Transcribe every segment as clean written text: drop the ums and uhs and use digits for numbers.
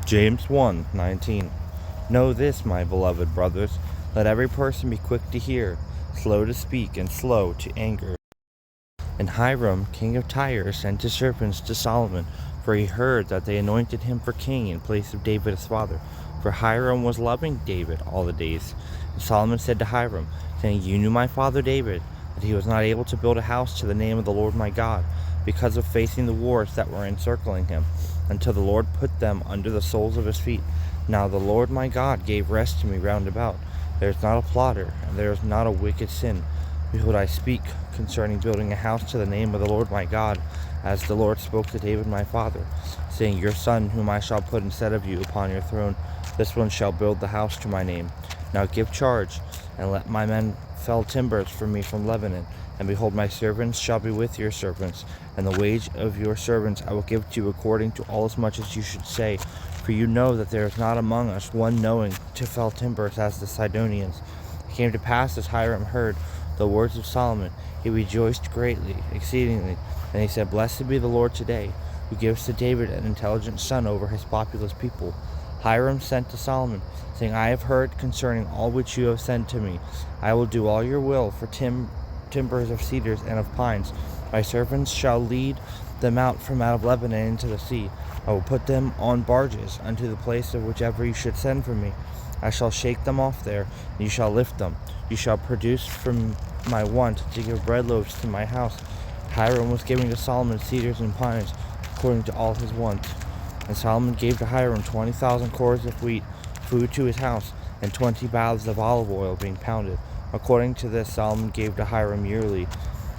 James 1:19. Know this, my beloved brothers, let every person be quick to hear, slow to speak, and slow to anger. And Hiram, king of Tyre, sent his servants to Solomon, for he heard that they anointed him for king in place of David his father. For Hiram was loving David all the days. And Solomon said to Hiram, saying, You knew my father David, that he was not able to build a house to the name of the Lord my God, because of facing the wars that were encircling him, until the Lord put them under the soles of his feet. Now the Lord my God gave rest to me round about. There is not a plotter, and there is not a wicked sin. Behold, I speak concerning building a house to the name of the Lord my God, as the Lord spoke to David my father, saying, Your son, whom I shall put instead of you upon your throne, this one shall build the house to my name. Now give charge, and let my men fell timbers for me from Lebanon. And behold, my servants shall be with your servants, and the wage of your servants I will give to you according to all as much as you should say. For you know that there is not among us one knowing to fell timbers as the Sidonians. It came to pass, as Hiram heard the words of Solomon, he rejoiced greatly, exceedingly. And he said, Blessed be the Lord today, who gives to David an intelligent son over his populous people. Hiram sent to Solomon, saying, I have heard concerning all which you have sent to me. I will do all your will for timbers of cedars and of pines. My servants shall lead them out from out of Lebanon into the sea. I will put them on barges unto the place of whichever you should send for me. I shall shake them off there, and you shall lift them. You shall produce from my want to give bread loaves to my house. Hiram was giving to Solomon cedars and pines, according to all his wants. And Solomon gave to Hiram 20,000 cores of wheat, food to his house, and 20 baths of olive oil being pounded. According to this Solomon gave to Hiram yearly.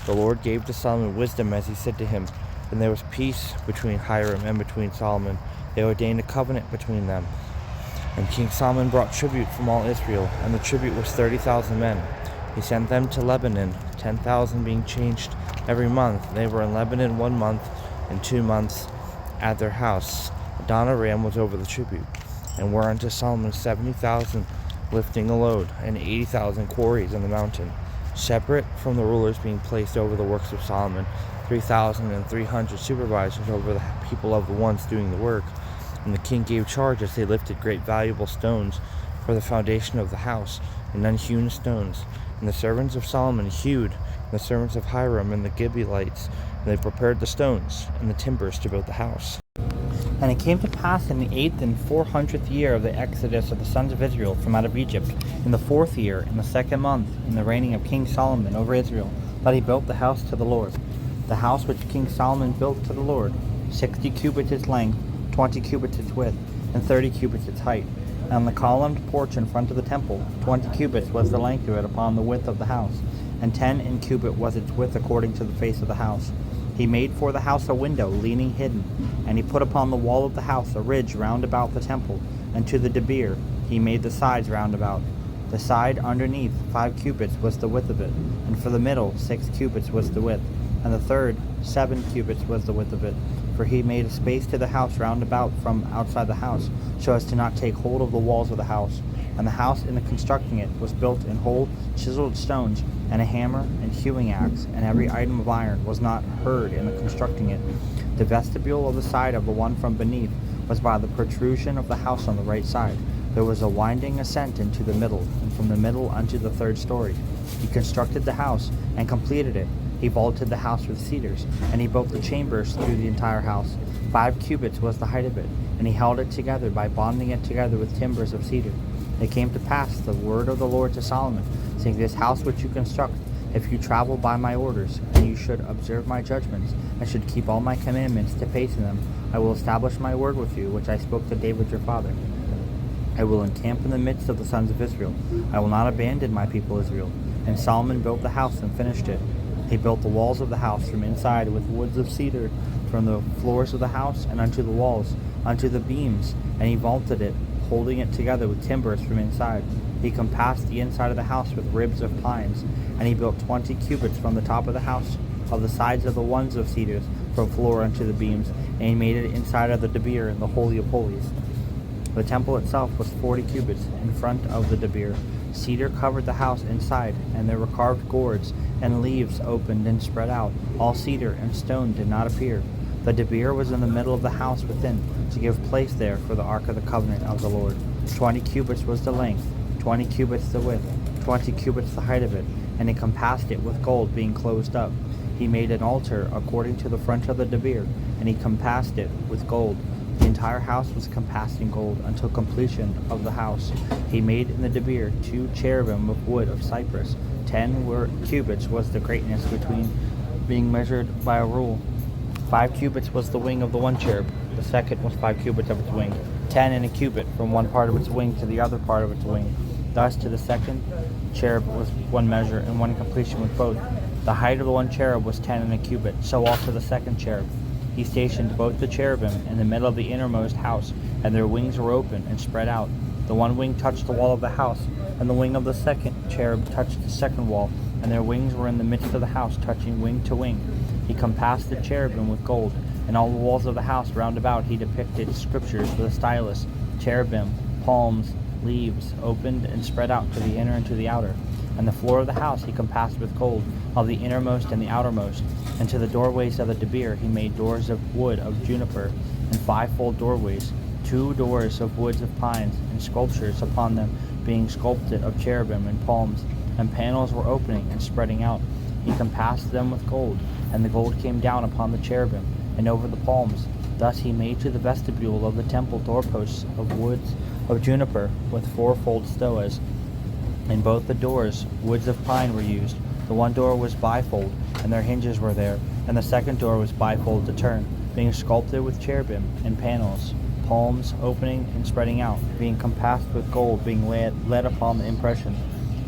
The Lord gave to Solomon wisdom, as he said to him. And there was peace between Hiram and between Solomon. They ordained a covenant between them. And King Solomon brought tribute from all Israel, and the tribute was 30,000 men. He sent them to Lebanon, 10,000 being changed every month. They were in Lebanon 1 month, and 2 months at their house. Adoniram was over the tribute, and were unto Solomon 70,000 lifting a load, and 80,000 quarries on the mountain. Separate from the rulers being placed over the works of Solomon, 3,300 supervisors over the people of the ones doing the work. And the king gave charge as they lifted great valuable stones for the foundation of the house, and unhewn stones. And the servants of Solomon hewed, and the servants of Hiram and the Gibeonites, and they prepared the stones and the timbers to build the house. And it came to pass in the 8th and 400th year of the exodus of the sons of Israel from out of Egypt, in the 4th year, in the 2nd month, in the reigning of King Solomon over Israel, that he built the house to the Lord. The house which King Solomon built to the Lord, 60 cubits its length, 20 cubits its width, and 30 cubits its height. And on the columned porch in front of the temple, 20 cubits was the length of it upon the width of the house, and 10 in cubit was its width according to the face of the house. He made for the house a window leaning hidden, and he put upon the wall of the house a ridge round about the temple, and to the debir he made the sides round about. The side underneath 5 cubits was the width of it, and for the middle 6 cubits was the width, and the third 7 cubits was the width of it. For he made a space to the house round about from outside the house, so as to not take hold of the walls of the house. And the house in the constructing it was built in whole chiseled stones, and a hammer and hewing axe, and every item of iron was not heard in the constructing it. The vestibule of the side of the one from beneath was by the protrusion of the house on the right side. There was a winding ascent into the middle, and from the middle unto the 3rd story. He constructed the house, and completed it. He vaulted the house with cedars, and he built the chambers through the entire house. 5 cubits was the height of it, and he held it together by bonding it together with timbers of cedar. It came to pass the word of the Lord to Solomon, saying, This house which you construct, if you travel by my orders, and you should observe my judgments, and should keep all my commandments to pace in them, I will establish my word with you, which I spoke to David your father. I will encamp in the midst of the sons of Israel. I will not abandon my people Israel. And Solomon built the house and finished it. He built the walls of the house from inside with woods of cedar, from the floors of the house and unto the walls, unto the beams, and he vaulted it, holding it together with timbers from inside. He compassed the inside of the house with ribs of pines, and he built 20 cubits from the top of the house, of the sides of the ones of cedars, from floor unto the beams, and he made it inside of the debir in the Holy of Holies. The temple itself was 40 cubits in front of the debir. Cedar covered the house inside, and there were carved gourds, and leaves opened and spread out. All cedar and stone did not appear. The debir was in the middle of the house within, to give place there for the ark of the covenant of the Lord. 20 cubits was the length, 20 cubits the width, 20 cubits the height of it, and he compassed it with gold, being closed up. He made an altar according to the front of the debir, and he compassed it with gold. The entire house was compassed in gold until completion of the house. He made in the debir 2 cherubim of wood of cypress. 10 cubits was the greatness between being measured by a rule. 5 cubits was the wing of the one cherub. The second was 5 cubits of its wing. 10 and a cubit from one part of its wing to the other part of its wing. Thus to the second cherub was one measure and one completion with both. The height of the one cherub was 10 and a cubit, so also the second cherub. He stationed both the cherubim in the middle of the innermost house, and their wings were open and spread out. The one wing touched the wall of the house, and the wing of the second cherub touched the second wall, and their wings were in the midst of the house, touching wing to wing. He compassed the cherubim with gold, and all the walls of the house round about he depicted scriptures with a stylus, cherubim, palms, leaves, opened and spread out to the inner and to the outer. And the floor of the house he compassed with gold, of the innermost and the outermost. And to the doorways of the debir he made doors of wood of juniper, and 5-fold doorways, 2 doors of woods of pines, and sculptures upon them being sculpted of cherubim and palms, and panels were opening and spreading out. He compassed them with gold, and the gold came down upon the cherubim, and over the palms. Thus he made to the vestibule of the temple doorposts of woods of juniper, with 4-fold stoas. In both the doors, woods of pine were used. The one door was bifold, and their hinges were there, and the second door was bifold to turn, being sculpted with cherubim and panels, palms opening and spreading out, being compassed with gold, being let upon the impression.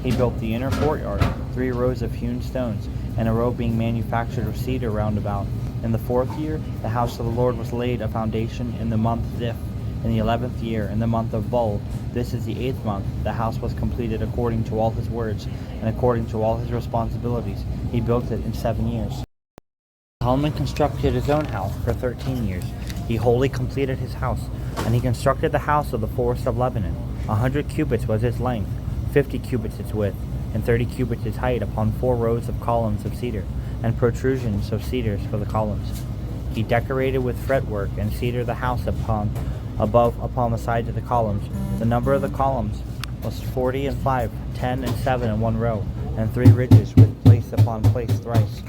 He built the inner courtyard, 3 rows of hewn stones, and a row being manufactured of cedar round about. In the 4th year, the house of the Lord was laid a foundation in the month Ziph. In the 11th year, in the month of Bul, this is the 8th month, the house was completed according to all his words, and according to all his responsibilities. He built it in 7 years. Solomon constructed his own house for 13 years. He wholly completed his house, and he constructed the house of the forest of Lebanon. 100 cubits was its length, 50 cubits its width, and 30 cubits its height, upon 4 rows of columns of cedar, and protrusions of cedars for the columns. He decorated with fretwork and cedar the house above upon the sides of the columns. The number of the columns was 40 and 5, 10 and 7 in one row, and 3 ridges with place upon place thrice.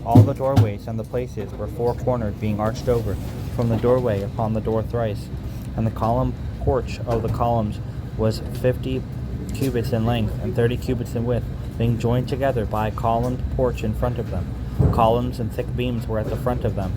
All the doorways and the places were 4-cornered, being arched over from the doorway upon the door thrice. And the column porch of the columns was 50 cubits in length and 30 cubits in width, being joined together by a columned porch in front of them. Columns and thick beams were at the front of them.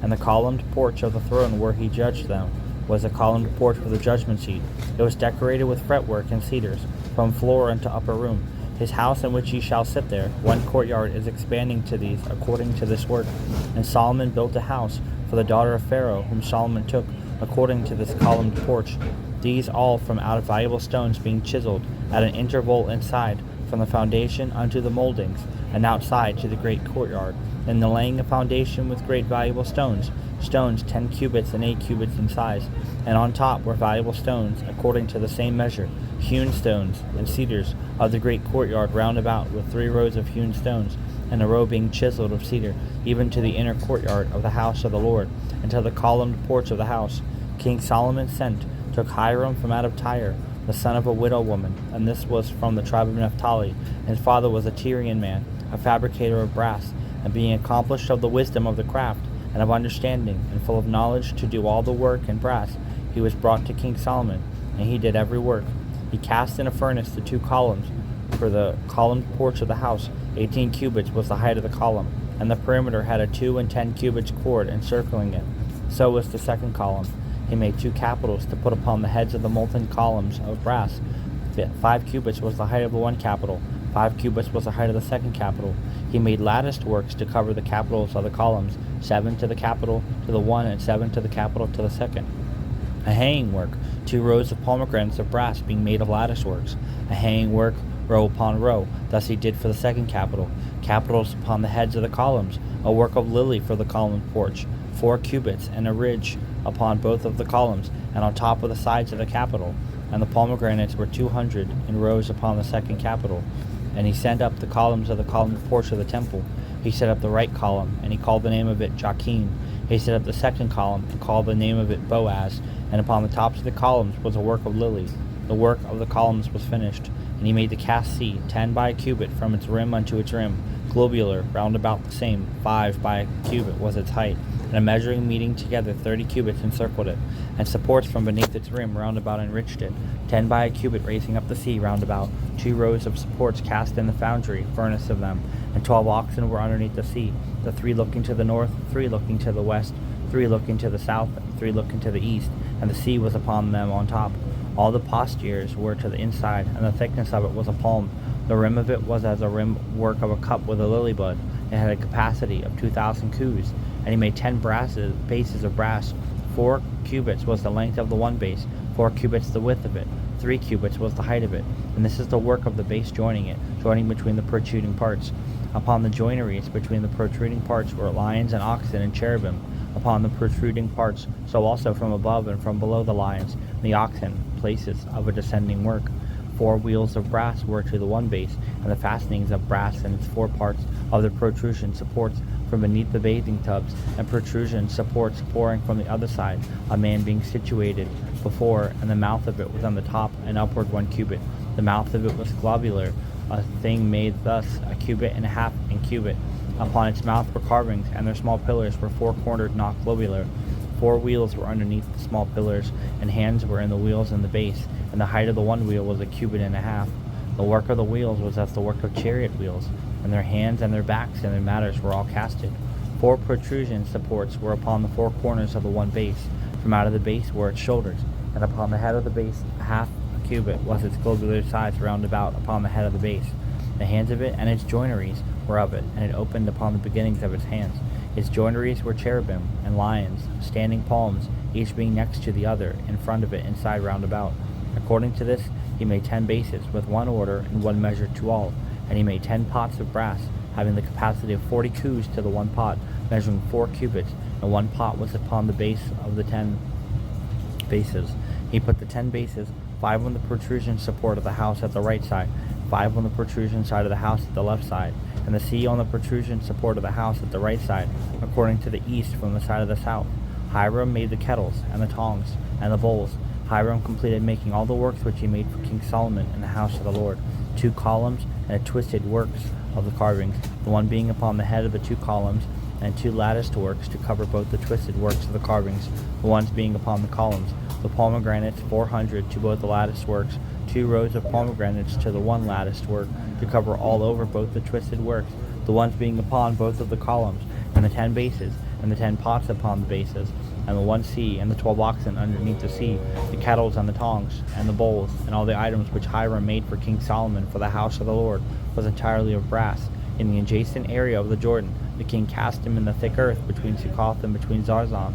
And the columned porch of the throne where he judged them was a columned porch for the judgment seat. It was decorated with fretwork and cedars, from floor unto upper room. His house in which ye shall sit there, one courtyard is expanding to these, according to this work. And Solomon built a house for the daughter of Pharaoh, whom Solomon took, according to this columned porch. These all from out of valuable stones, being chiseled at an interval inside, from the foundation unto the moldings, and outside to the great courtyard. And the laying of foundation with great valuable stones 10 cubits and 8 cubits in size, and on top were valuable stones, according to the same measure, hewn stones and cedars of the great courtyard round about, with 3 rows of hewn stones, and a row being chiseled of cedar, even to the inner courtyard of the house of the Lord, and to the columned porch of the house. King Solomon took Hiram from out of Tyre, the son of a widow woman, and this was from the tribe of Naphtali. His father was a Tyrian man, a fabricator of brass, and being accomplished of the wisdom of the craft, and of understanding, and full of knowledge to do all the work in brass, he was brought to King Solomon, and he did every work. He cast in a furnace the 2 columns for the columned porch of the house. 18 cubits was the height of the column, and the perimeter had a 2 and 10 cubits cord encircling it. So was the second column. He made 2 capitals to put upon the heads of the molten columns of brass. 5 cubits was the height of the one capital, 5 cubits was the height of the second capital. He made latticed works to cover the capitals of the columns, 7 to the capital to the one, and 7 to the capital to the second. A hanging work, 2 rows of pomegranates of brass being made of lattice works. A hanging work, row upon row. Thus he did for the second capital. Capitals upon the heads of the columns. A work of lily for the column porch, 4 cubits, and a ridge upon both of the columns, and on top of the sides of the capital. And the pomegranates were 200 in rows upon the second capital. And he sent up the columns of the column porch of the temple. He set up the right column, and he called the name of it Joachim. He set up the second column, and called the name of it Boaz, and upon the tops of the columns was a work of lily. The work of the columns was finished, and he made the cast sea 10 by a cubit from its rim unto its rim, globular, round about the same. 5 by a cubit was its height, and a measuring meeting together 30 cubits encircled it, and supports from beneath its rim round about enriched it. 10 by a cubit raising up the sea round about. 2 rows of supports cast in the foundry, furnace of them, and 12 oxen were underneath the sea, the 3 looking to the north, 3 looking to the west, 3 looking to the south, and 3 looking to the east, and the sea was upon them on top. All the postiers were to the inside, and the thickness of it was a palm. The rim of it was as a rim work of a cup with a lily bud. It had a capacity of 2,000 coos, and he made 10 bases of brass. 4 cubits was the length of the one base, 4 cubits the width of it, 3 cubits was the height of it. And this is the work of the base joining it, joining between the protruding parts. Upon the joineries between the protruding parts were lions and oxen and cherubim. Upon the protruding parts, so also from above and from below the lions, and the oxen, places of a descending work. 4 wheels of brass were to the one base, and the fastenings of brass in its 4 parts of the protrusion supports from beneath the bathing tubs, and protrusion supports pouring from the other side, a man being situated before, and the mouth of it was on the top and upward 1 cubit. The mouth of it was globular, a thing made thus, a cubit and a half in cubit. Upon its mouth were carvings, and their small pillars were 4-cornered, not globular. 4 wheels were underneath the small pillars, and hands were in the wheels in the base, and the height of the one wheel was a cubit and a half. The work of the wheels was as the work of chariot wheels, and their hands and their backs and their matters were all casted. 4 protrusion supports were upon the 4 corners of the one base. From out of the base were its shoulders, and upon the head of the base half a cubit was its globular sides round about upon the head of the base. The hands of it and its joineries were of it, and it opened upon the beginnings of its hands. Its joineries were cherubim and lions, standing palms, each being next to the other, in front of it inside round about. According to this, he made 10 bases, with 1 order and 1 measure to all. And he made 10 pots of brass, having the capacity of 40 coos to the 1 pot, measuring 4 cubits, and 1 pot was upon the base of the 10 bases. He put the 10 bases, 5 on the protrusion support of the house at the right side, 5 on the protrusion side of the house at the left side, and the sea on the protrusion support of the house at the right side, according to the east from the side of the south. Hiram made the kettles, and the tongs, and the bowls. Hiram completed making all the works which he made for King Solomon in the house of the Lord. 2 columns, and a twisted works of the carvings, the one being upon the head of the 2 columns, and 2 latticed works to cover both the twisted works of the carvings, the ones being upon the columns. The pomegranates 400 to both the latticed works, 2 rows of pomegranates to the 1 latticed work, to cover all over both the twisted works, the ones being upon both of the columns, and the 10 bases, and the 10 pots upon the bases, and the 1 sea, and the 12 oxen underneath the sea, the kettles and the tongs, and the bowls, and all the items which Hiram made for King Solomon for the house of the Lord, was entirely of brass. In the adjacent area of the Jordan, the king cast him in the thick earth between Succoth and between Zarzan.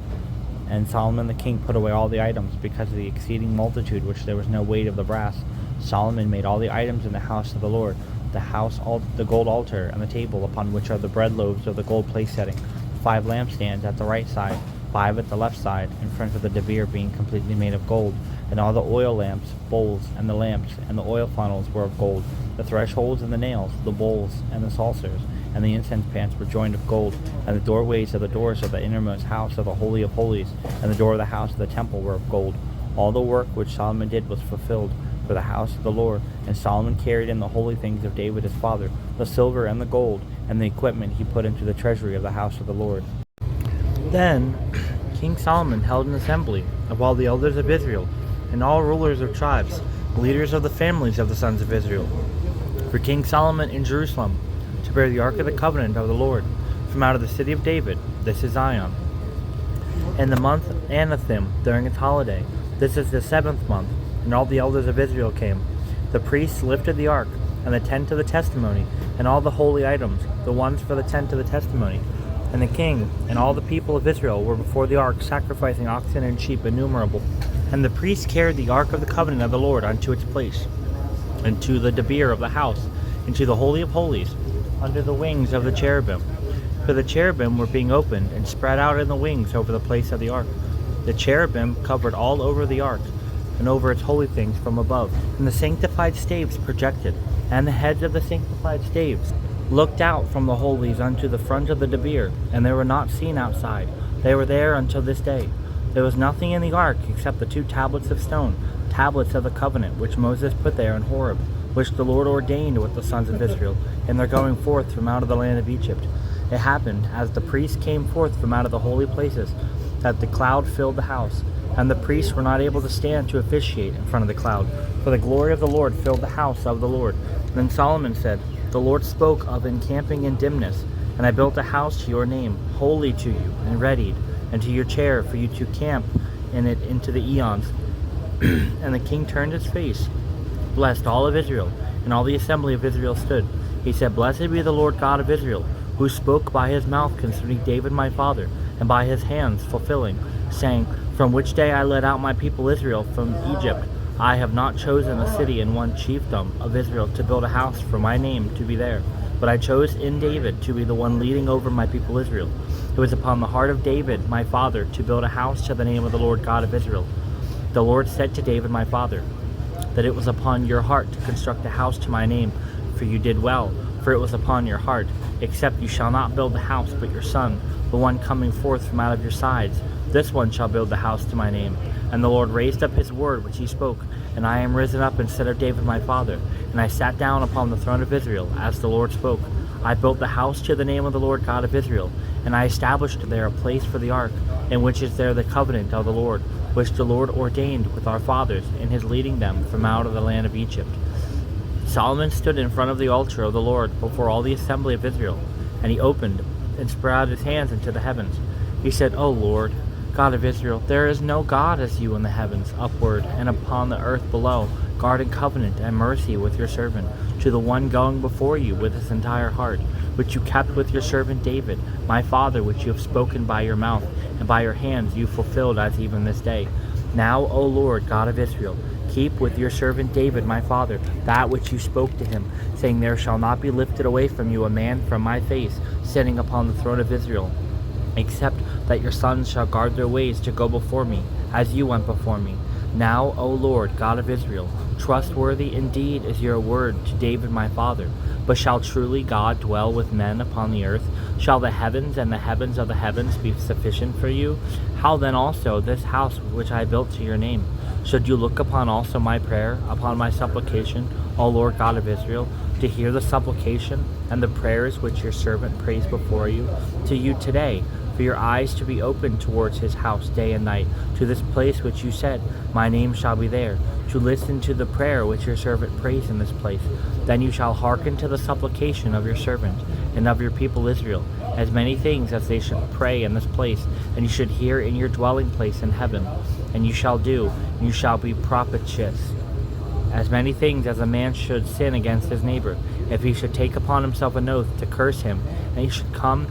And Solomon the king put away all the items, because of the exceeding multitude, which there was no weight of the brass. Solomon made all the items in the house of the Lord, the gold altar, and the table upon which are the bread loaves of the gold place setting, 5 lampstands at the right side, 5 at the left side, in front of the davir being completely made of gold, and all the oil lamps, bowls, and the lamps, and the oil funnels were of gold. The thresholds and the nails, the bowls, and the saucers, and the incense pans were joined of gold, and the doorways of the doors of the innermost house of the Holy of Holies, and the door of the house of the temple were of gold. All the work which Solomon did was fulfilled for the house of the Lord, and Solomon carried in the holy things of David his father, the silver and the gold, and the equipment he put into the treasury of the house of the Lord. Then King Solomon held an assembly of all the elders of Israel, and all rulers of tribes, leaders of the families of the sons of Israel, for King Solomon in Jerusalem, to bear the ark of the covenant of the Lord, from out of the city of David. This is Zion. In the month Anathim, during its holiday, this is the 7th month, and all the elders of Israel came. The priests lifted the ark, and the tent of the testimony, and all the holy items, the ones for the tent of the testimony. And the king and all the people of Israel were before the ark, sacrificing oxen and sheep innumerable. And the priests carried the ark of the covenant of the Lord unto its place, and to the davir of the house, and to the holy of holies, under the wings of the cherubim. For the cherubim were being opened, and spread out in the wings over the place of the ark. The cherubim covered all over the ark, and over its holy things from above. And the sanctified staves projected, and the heads of the sanctified staves looked out from the holies unto the front of the davir, and they were not seen outside. They were there until this day. There was nothing in the ark except the 2 tablets of stone, tablets of the covenant, which Moses put there in Horeb, which the Lord ordained with the sons of Israel, in their going forth from out of the land of Egypt. It happened, as the priests came forth from out of the holy places, that the cloud filled the house, and the priests were not able to stand to officiate in front of the cloud, for the glory of the Lord filled the house of the Lord. Then Solomon said, The Lord spoke of encamping in dimness, and I built a house to your name, holy to you, and readied, and to your chair for you to camp in it into the eons. And the king turned his face, blessed all of Israel, and all the assembly of Israel stood. He said, Blessed be the Lord God of Israel, who spoke by his mouth concerning David my father, and by his hands fulfilling, saying, From which day I led out my people Israel from Egypt, I have not chosen a city and one chiefdom of Israel to build a house for my name to be there, but I chose in David to be the one leading over my people Israel. It was upon the heart of David my father to build a house to the name of the Lord God of Israel. The Lord said to David my father, that it was upon your heart to construct a house to my name, for you did well, for it was upon your heart. Except you shall not build the house, but your son, the one coming forth from out of your sides, this one shall build the house to my name. And the Lord raised up his word which he spoke, and I am risen up instead of David my father, and I sat down upon the throne of Israel, as the Lord spoke. I built the house to the name of the Lord God of Israel, and I established there a place for the ark, in which is there the covenant of the Lord, which the Lord ordained with our fathers in his leading them from out of the land of Egypt. Solomon stood in front of the altar of the Lord before all the assembly of Israel, and he opened and spread out his hands into the heavens. He said, O Lord, God of Israel, there is no God as you in the heavens upward and upon the earth below, guarding covenant and mercy with your servant, to the one going before you with his entire heart, which you kept with your servant David, my father, which you have spoken by your mouth, and by your hands you fulfilled as even this day. Now, O Lord, God of Israel, keep with your servant David, my father, that which you spoke to him, saying, There shall not be lifted away from you a man from my face, sitting upon the throne of Israel, except that your sons shall guard their ways to go before me, as you went before me. Now, O Lord, God of Israel, trustworthy indeed is your word to David my father. But shall truly God dwell with men upon the earth? Shall the heavens and the heavens of the heavens be sufficient for you? How then also this house which I built to your name? Should you look upon also my prayer, upon my supplication, O Lord God of Israel, to hear the supplication and the prayers which your servant prays before you, to you today, for your eyes to be opened towards his house day and night, to this place which you said, My name shall be there, to listen to the prayer which your servant prays in this place. Then you shall hearken to the supplication of your servant and of your people Israel, as many things as they should pray in this place, and you should hear in your dwelling place in heaven. And you shall do, and you shall be propitious, as many things as a man should sin against his neighbor, if he should take upon himself an oath to curse him, and he should come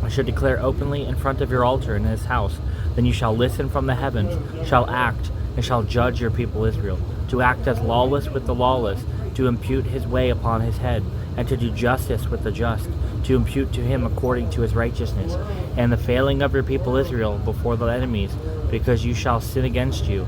and should declare openly in front of your altar in his house. Then you shall listen from the heavens, shall act, and shall judge your people Israel, to act as lawless with the lawless, to impute his way upon his head, and to do justice with the just, to impute to him according to his righteousness, and the failing of your people Israel before the enemies, because you shall sin against you,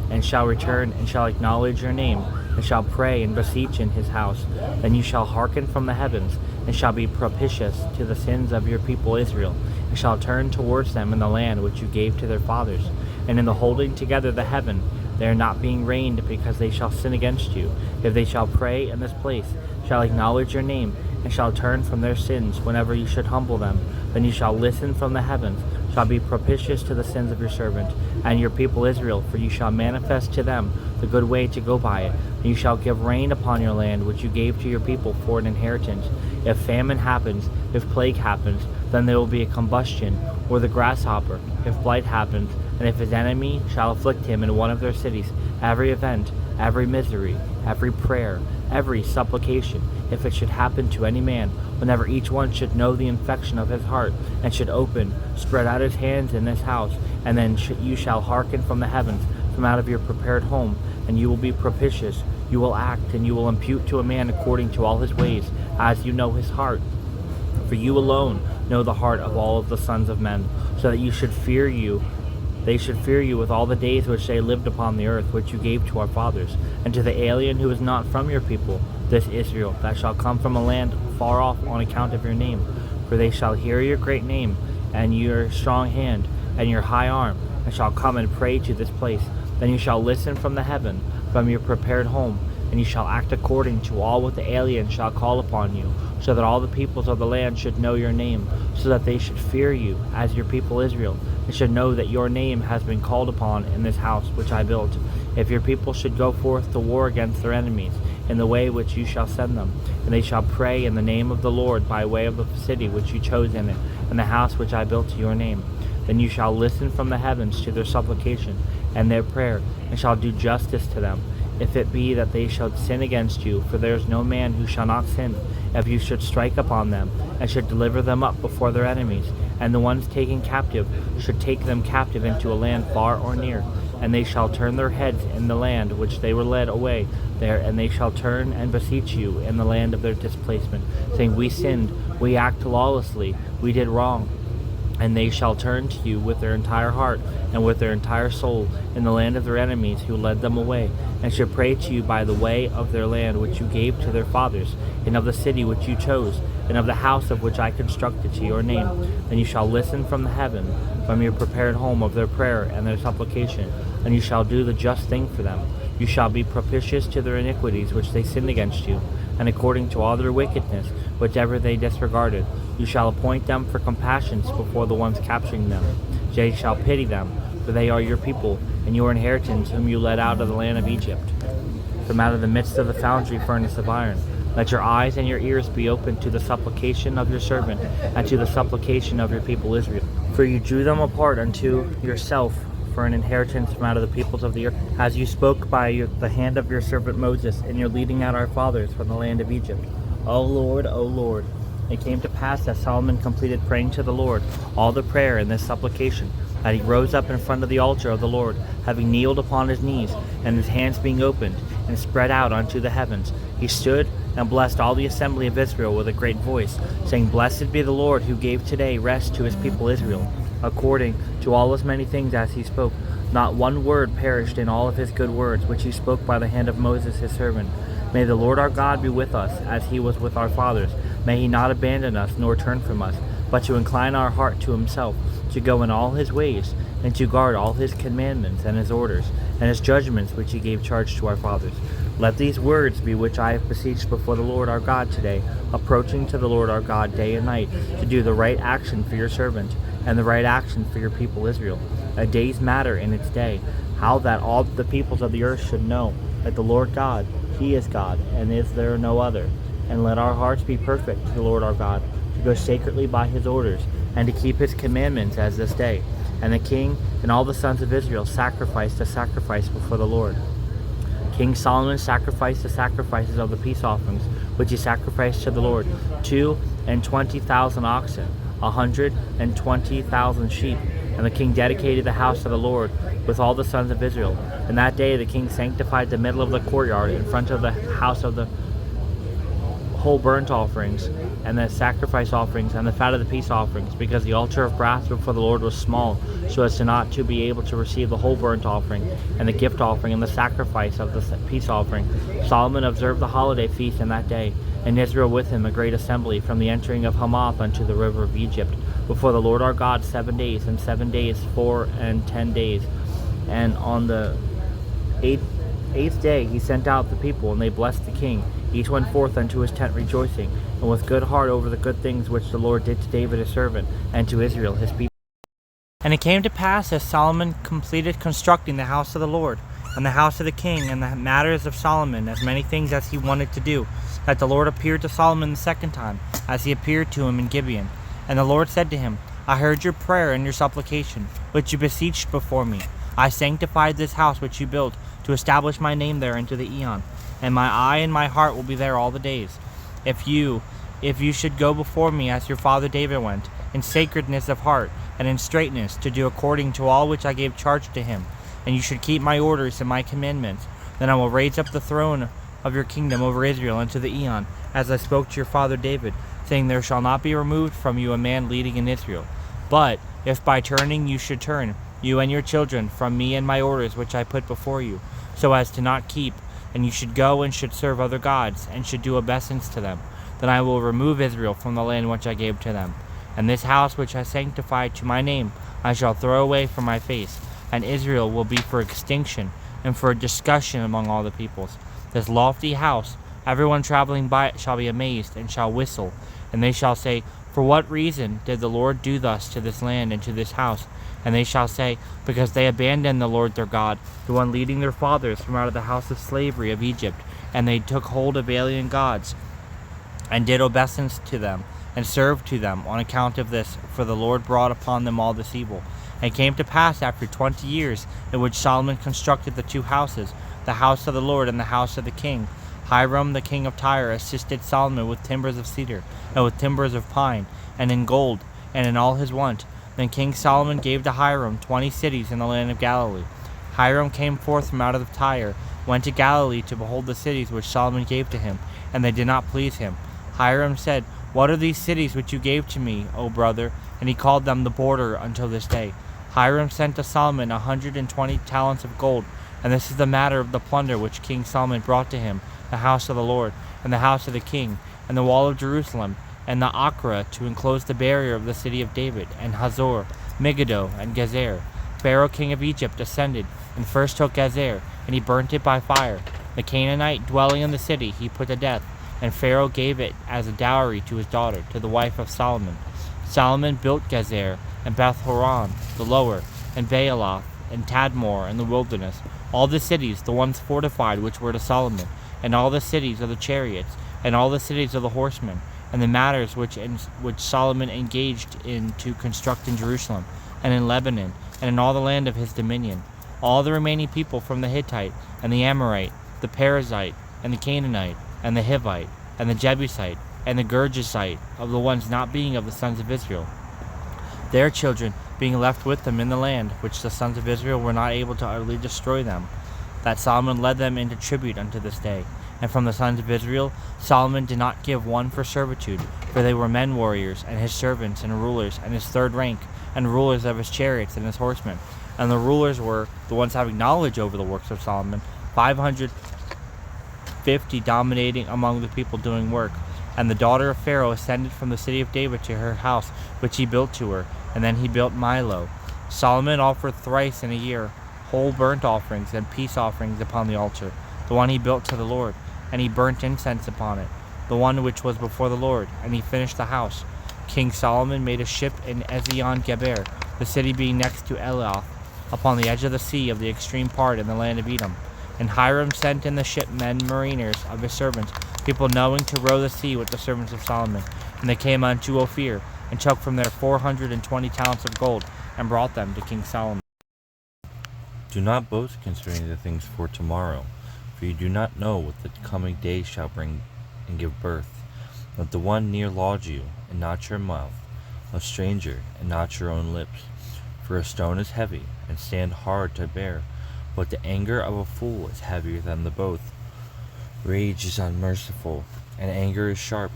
and shall return, and shall acknowledge your name, and shall pray and beseech in his house. Then you shall hearken from the heavens, and shall be propitious to the sins of your people Israel, and shall turn towards them in the land which you gave to their fathers. And in the holding together the heaven, they are not being rained, because they shall sin against you. If they shall pray in this place, shall acknowledge your name, and shall turn from their sins whenever you should humble them, then you shall listen from the heavens, shall be propitious to the sins of your servant and your people Israel, for you shall manifest to them the good way to go by it. And you shall give rain upon your land, which you gave to your people for an inheritance. If famine happens, if plague happens, then there will be a combustion, or the grasshopper, if blight happens, and if his enemy shall afflict him in one of their cities, every event, every misery, every prayer, every supplication, if it should happen to any man, whenever each one should know the infection of his heart, and should open, spread out his hands in this house, and then you shall hearken from the heavens, from out of your prepared home, and you will be propitious, you will act, and you will impute to a man according to all his ways, as you know his heart. For you alone know the heart of all of the sons of men, so that you should fear you. They should fear you with all the days which they lived upon the earth, which you gave to our fathers, and to the alien who is not from your people, this Israel, that shall come from a land far off on account of your name. For they shall hear your great name, and your strong hand, and your high arm, and shall come and pray to this place. Then you shall listen from the heaven, from your prepared home, and you shall act according to all what the alien shall call upon you, so that all the peoples of the land should know your name, so that they should fear you as your people Israel, and should know that your name has been called upon in this house which I built. If your people should go forth to war against their enemies, in the way which you shall send them, and they shall pray in the name of the Lord by way of the city which you chose in it, and the house which I built to your name, then you shall listen from the heavens to their supplication and their prayer, and shall do justice to them. If it be that they shall sin against you, for there is no man who shall not sin, if you should strike upon them, and should deliver them up before their enemies, and the ones taken captive should take them captive into a land far or near, and they shall turn their heads in the land which they were led away there, and they shall turn and beseech you in the land of their displacement, saying, We sinned, we act lawlessly, we did wrong. And they shall turn to you with their entire heart and with their entire soul in the land of their enemies who led them away, and should pray to you by the way of their land which you gave to their fathers, and of the city which you chose, and of the house of which I constructed to your name. Then you shall listen from the heaven, from your prepared home, of their prayer and their supplication, and you shall do the just thing for them. You shall be propitious to their iniquities which they sinned against you, and according to all their wickedness, whichever they disregarded, you shall appoint them for compassions before the ones capturing them. They shall pity them, for they are your people, and your inheritance, whom you led out of the land of Egypt, from out of the midst of the foundry furnace of iron. Let your eyes and your ears be open to the supplication of your servant, and to the supplication of your people Israel. For you drew them apart unto yourself for an inheritance from out of the peoples of the earth, as you spoke by the hand of your servant Moses, in your leading out our fathers from the land of Egypt. O Lord, O Lord. It came to pass that Solomon completed praying to the Lord all the prayer in this supplication, that he rose up in front of the altar of the Lord, having kneeled upon his knees, and his hands being opened, and spread out unto the heavens. He stood and blessed all the assembly of Israel with a great voice, saying, Blessed be the Lord, who gave today rest to his people Israel, according to all as many things as he spoke. Not one word perished in all of his good words, which he spoke by the hand of Moses his servant. May the Lord our God be with us, as he was with our fathers. May he not abandon us, nor turn from us, but to incline our heart to himself, to go in all his ways, and to guard all his commandments and his orders, and his judgments which he gave charge to our fathers. Let these words be which I have beseeched before the Lord our God today, approaching to the Lord our God day and night, to do the right action for your servant, and the right action for your people Israel. A day's matter in its day, how that all the peoples of the earth should know that the Lord God, he is God, and is there no other. And let our hearts be perfect to the Lord our God, to go sacredly by his orders, and to keep his commandments as this day. And the king and all the sons of Israel sacrificed a sacrifice before the Lord. King Solomon sacrificed the sacrifices of the peace offerings, which he sacrificed to the Lord, 22,000 oxen, 120,000 sheep. And the king dedicated the house of the Lord with all the sons of Israel. And that day the king sanctified the middle of the courtyard in front of the house of the whole burnt offerings, and the sacrifice offerings, and the fat of the peace offerings, because the altar of brass before the Lord was small, so as to not to be able to receive the whole burnt offering, and the gift offering, and the sacrifice of the peace offering. Solomon observed the holiday feast in that day, and Israel with him a great assembly, from the entering of Hamath unto the river of Egypt, before the Lord our God 7 days, and 7 days 4 and 10 days. And on the eighth day he sent out the people, and they blessed the king, each went forth unto his tent rejoicing, and with good heart over the good things which the Lord did to David his servant, and to Israel his people. And it came to pass, as Solomon completed constructing the house of the Lord, and the house of the king, and the matters of Solomon, as many things as he wanted to do, that the Lord appeared to Solomon the second time, as he appeared to him in Gibeon. And the Lord said to him, I heard your prayer and your supplication, which you beseeched before me. I sanctified this house which you built, to establish my name there into the eon. And my eye and my heart will be there all the days. If you should go before me as your father David went, in sacredness of heart, and in straightness, to do according to all which I gave charge to him, and you should keep my orders and my commandments, then I will raise up the throne of your kingdom over Israel unto the eon, as I spoke to your father David, saying, There shall not be removed from you a man leading in Israel. But if by turning you should turn, you and your children, from me and my orders which I put before you, so as to not keep, and you should go and should serve other gods, and should do obeisance to them, then I will remove Israel from the land which I gave to them. And this house which I sanctified to my name I shall throw away from my face, and Israel will be for extinction and for a discussion among all the peoples. This lofty house, everyone traveling by it shall be amazed and shall whistle, and they shall say, For what reason did the Lord do thus to this land and to this house? And they shall say, Because they abandoned the Lord their God, the one leading their fathers from out of the house of slavery of Egypt, and they took hold of alien gods, and did obeisance to them, and served to them on account of this, for the Lord brought upon them all this evil. And it came to pass after 20 years, in which Solomon constructed the two houses, the house of the Lord and the house of the king. Hiram the king of Tyre assisted Solomon with timbers of cedar, and with timbers of pine, and in gold, and in all his want. Then King Solomon gave to Hiram 20 cities in the land of Galilee. Hiram came forth from out of Tyre, went to Galilee to behold the cities which Solomon gave to him, and they did not please him. Hiram said, What are these cities which you gave to me, O brother? And he called them the border until this day. Hiram sent to Solomon 120 talents of gold, and this is the matter of the plunder which King Solomon brought to him, the house of the Lord, and the house of the king, and the wall of Jerusalem, and the Acra to enclose the barrier of the city of David, and Hazor, Megiddo, and Gezer. Pharaoh king of Egypt ascended, and first took Gezer, and he burnt it by fire. The Canaanite dwelling in the city he put to death, and Pharaoh gave it as a dowry to his daughter, to the wife of Solomon. Solomon built Gezer, and Beth Horon, the lower, and Baalath, and Tadmor, in the wilderness, all the cities, the ones fortified which were to Solomon, and all the cities of the chariots, and all the cities of the horsemen, and the matters which Solomon engaged in to construct in Jerusalem, and in Lebanon, and in all the land of his dominion. All the remaining people from the Hittite, and the Amorite, the Perizzite, and the Canaanite, and the Hivite, and the Jebusite, and the Girgashite, of the ones not being of the sons of Israel, their children being left with them in the land, which the sons of Israel were not able to utterly destroy them, that Solomon led them into tribute unto this day. And from the sons of Israel Solomon did not give one for servitude, for they were men warriors, and his servants, and rulers, and his third rank, and rulers of his chariots and his horsemen. And the rulers were the ones having knowledge over the works of Solomon, 550 dominating among the people doing work. And the daughter of Pharaoh ascended from the city of David to her house, which he built to her, and then he built Milo. Solomon offered thrice in a year whole burnt offerings and peace offerings upon the altar, the one he built to the Lord, and he burnt incense upon it, the one which was before the Lord, and he finished the house. King Solomon made a ship in Ezion-Geber, the city being next to Elath, upon the edge of the sea of the extreme part in the land of Edom. And Hiram sent in the ship men mariners of his servants, people knowing to row the sea with the servants of Solomon. And they came unto Ophir, and took from there 420 talents of gold, and brought them to King Solomon. Do not boast concerning the things for tomorrow, for you do not know what the coming day shall bring and give birth. Let the one near laud you, and not your mouth, a stranger, and not your own lips. For a stone is heavy, and stand hard to bear, but the anger of a fool is heavier than the both. Rage is unmerciful, and anger is sharp,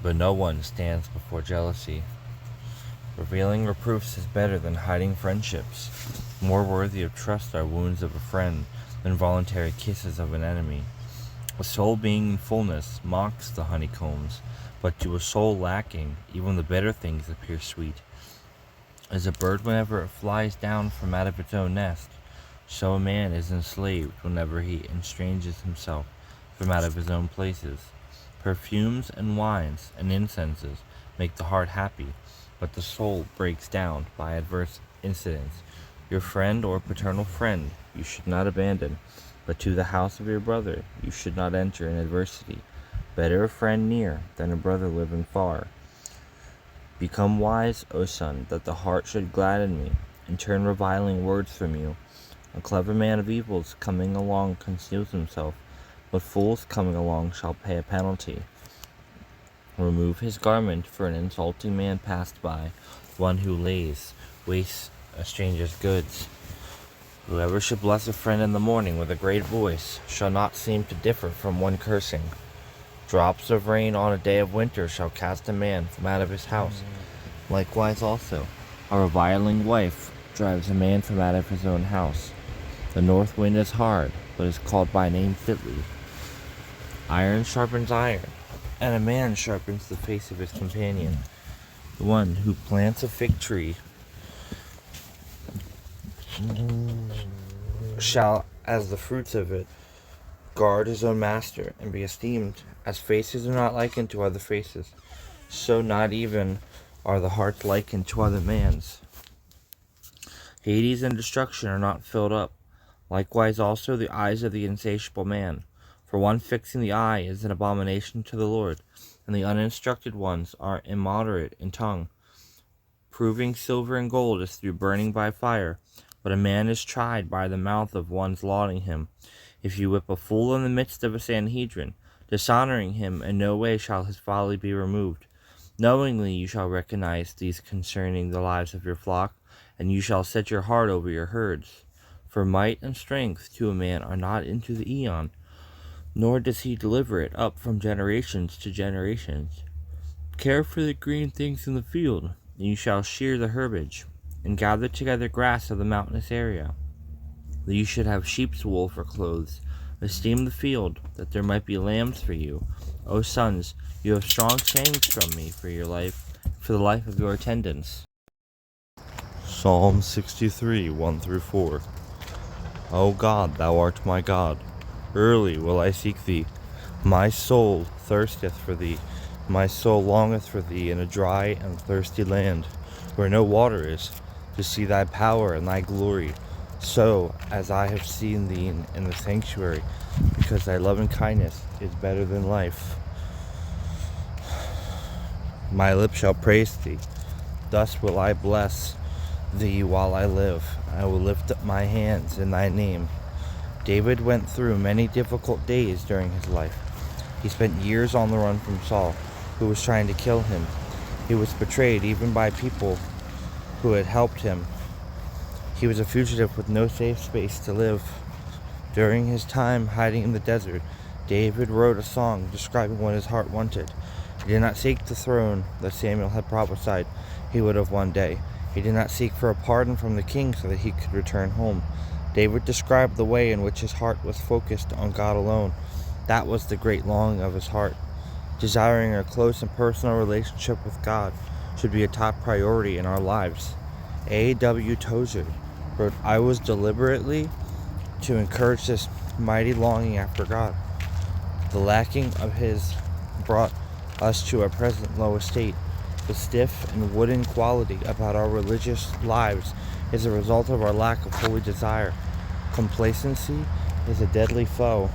but no one stands before jealousy. Revealing reproofs is better than hiding friendships. More worthy of trust are wounds of a friend than voluntary kisses of an enemy. A soul being in fullness mocks the honeycombs, but to a soul lacking, even the better things appear sweet. As a bird whenever it flies down from out of its own nest, so a man is enslaved whenever he estranges himself from out of his own places. Perfumes and wines and incenses make the heart happy, but the soul breaks down by adverse incidents. Your friend or paternal friend you should not abandon, but to the house of your brother you should not enter in adversity. Better a friend near than a brother living far. Become wise, O son, that the heart should gladden me, and turn reviling words from you. A clever man of evils coming along conceals himself, but fools coming along shall pay a penalty. Remove his garment, for an insulting man passed by, one who wastes a stranger's goods. Whoever should bless a friend in the morning with a great voice shall not seem to differ from one cursing. Drops of rain on a day of winter shall cast a man from out of his house. Likewise also, a reviling wife drives a man from out of his own house. The north wind is hard, but is called by name fitly. Iron sharpens iron, and a man sharpens the face of his companion. The one who plants a fig tree shall, as the fruits of it, guard his own master, and be esteemed. As faces are not likened to other faces, so not even are the hearts likened to other man's. Hades and destruction are not filled up, likewise also the eyes of the insatiable man. For one fixing the eye is an abomination to the Lord, and the uninstructed ones are immoderate in tongue. Proving silver and gold is through burning by fire, but a man is tried by the mouth of one's lauding him. If you whip a fool in the midst of a Sanhedrin, dishonoring him, in no way shall his folly be removed. Knowingly you shall recognize these concerning the lives of your flock, and you shall set your heart over your herds. For might and strength to a man are not into the aeon, nor does he deliver it up from generations to generations. Care for the green things in the field, and you shall shear the herbage, and gather together grass of the mountainous area. That you should have sheep's wool for clothes. Esteem the field, that there might be lambs for you. O sons, you have strong sayings from me for your life, for the life of your attendants. Psalm 63, 1-4. O God, thou art my God. Early will I seek thee. My soul thirsteth for thee. My soul longeth for thee in a dry and thirsty land, where no water is, to see thy power and thy glory, so as I have seen thee in the sanctuary, because thy loving kindness is better than life. My lips shall praise thee. Thus will I bless thee while I live. I will lift up my hands in thy name. David went through many difficult days during his life. He spent years on the run from Saul, who was trying to kill him. He was betrayed even by people who had helped him. He was a fugitive with no safe space to live. During his time hiding in the desert, David wrote a song describing what his heart wanted. He did not seek the throne that Samuel had prophesied he would have one day. He did not seek for a pardon from the king so that he could return home. David described the way in which his heart was focused on God alone. That was the great longing of his heart. Desiring a close and personal relationship with God should be a top priority in our lives. A.W. Tozer wrote, I was deliberately to encourage this mighty longing after God. The lacking of his brought us to our present low estate. The stiff and wooden quality about our religious lives is a result of our lack of holy desire. Complacency is a deadly foe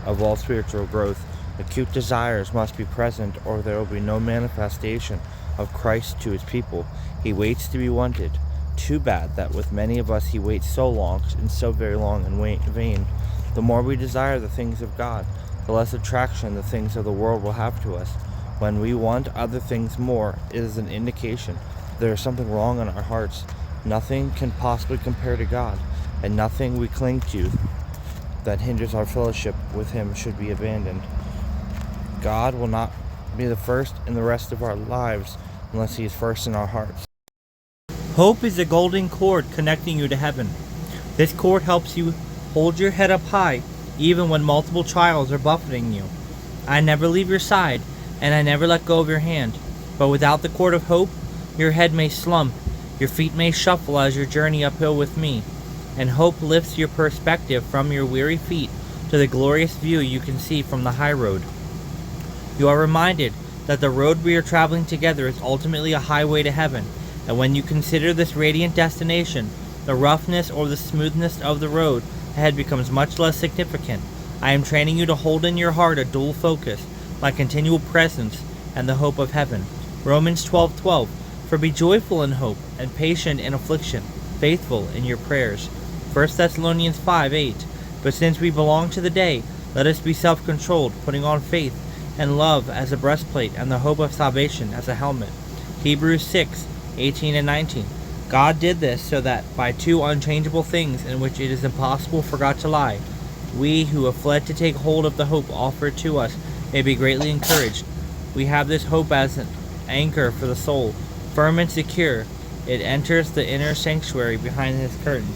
of all spiritual growth. Acute desires must be present, or there will be no manifestation of Christ to his people. He waits to be wanted. Too bad that with many of us he waits so long and so very long in vain. The more we desire the things of God, the less attraction the things of the world will have to us. When we want other things more, it is an indication there is something wrong in our hearts. Nothing can possibly compare to God, and nothing we cling to that hinders our fellowship with him should be abandoned. God will not be the first in the rest of our lives unless he is first in our hearts. Hope is a golden cord connecting you to heaven. This cord helps you hold your head up high even when multiple trials are buffeting you. I never leave your side, and I never let go of your hand. But without the cord of hope, your head may slump, your feet may shuffle as you journey uphill with me, and hope lifts your perspective from your weary feet to the glorious view you can see from the high road. You are reminded that the road we are traveling together is ultimately a highway to heaven, and when you consider this radiant destination, the roughness or the smoothness of the road ahead becomes much less significant. I am training you to hold in your heart a dual focus, my continual presence and the hope of heaven. Romans 12:12. For be joyful in hope, and patient in affliction, faithful in your prayers. 1 Thessalonians 5:8. But since we belong to the day, let us be self-controlled, putting on faith and love as a breastplate, and the hope of salvation as a helmet. Hebrews 6:18 and 19. God did this so that, by two unchangeable things in which it is impossible for God to lie, we who have fled to take hold of the hope offered to us may be greatly encouraged. We have this hope as an anchor for the soul, firm and secure. It enters the inner sanctuary behind his curtain.